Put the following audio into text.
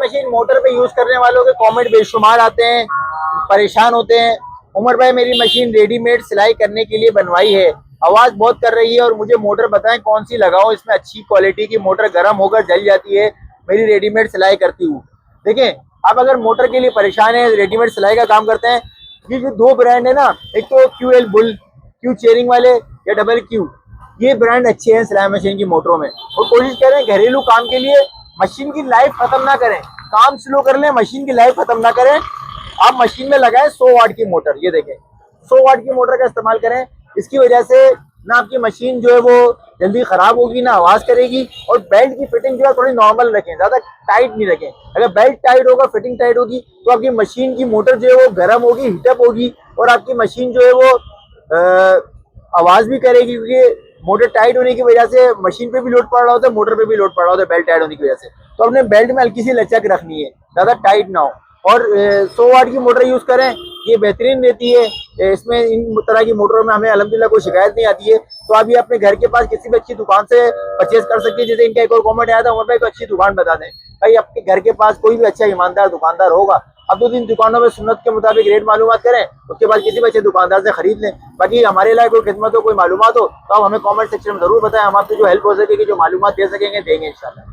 Machine motor पे use करने वालों के कमेंट बेशुमार आते हैं, परेशान होते हैं। उमर भाई मेरी मशीन रेडीमेड सिलाई करने के लिए बनवाई है, आवाज बहुत कर रही है और मुझे मोटर बताएं कौन सी लगाऊं, इसमें अच्छी क्वालिटी की मोटर गर्म होकर जल जाती है, मेरी रेडीमेड सिलाई करती हूँ। देखें, आप अगर मोटर के लिए परेशान है, रेडीमेड सिलाई का काम करते हैं, ये जो दो ब्रांड है ना, एक तो क्यू एल बुल, क्यू चेयरिंग वाले या डबल क्यू, ये ब्रांड अच्छे हैं सिलाई मशीन की मोटरों में। और कोशिश करें घरेलू काम के लिए मशीन की लाइफ खत्म ना करें, काम स्लो कर लें, मशीन की लाइफ खत्म ना करें। आप मशीन में लगाएं 100 वाट की मोटर, ये देखें 100 वाट की मोटर का इस्तेमाल करें। इसकी वजह से ना आपकी मशीन जो है वो जल्दी खराब होगी, ना आवाज करेगी। और बेल्ट की फिटिंग जो है थोड़ी नॉर्मल रखें, ज्यादा टाइट नहीं रखें। अगर बेल्ट टाइट होगा, फिटिंग टाइट होगी, तो आपकी मशीन की मोटर जो है वो गर्म होगी, हीटअप होगी, और आपकी मशीन जो है वो आवाज भी करेगी, क्योंकि मोटर टाइट होने की वजह से मशीन पे भी लोड पड़ रहा होता है, मोटर पे भी लोड पड़ रहा होता है बेल्ट टाइट होने की वजह से। तो अपने बेल्ट में हल्की सी लचक रखनी है, ज्यादा टाइट ना हो। और 100 वाट की मोटर यूज करें, ये बेहतरीन रहती है। इसमें इन तरह की मोटरों में हमें अल्हम्दुलिल्लाह कोई शिकायत नहीं आती है। तो आप ये अपने घर के पास किसी भी अच्छी दुकान से परचेज कर सकते हैं। जैसे इनका एक और कॉमेंट आया था, उमर भाई को अच्छी दुकान बता दें। भाई आपके घर के पास कोई भी अच्छा ईमानदार दुकानदार होगा, अब 2-3 दुकानों में सुन्नत के मुताबिक रेट मालूमात करें, उसके बाद किसी भी अच्छे दुकानदार से खरीद लें। बाकी हमारे लिए कोई खिदमत हो, कोई मालूमात हो, तो आप हमें कमेंट सेक्शन में जरूर बताएं, हम आपकी जो हेल्प हो सकेगी, जो मालूमात दे सकेंगे, देंगे इंशाल्लाह।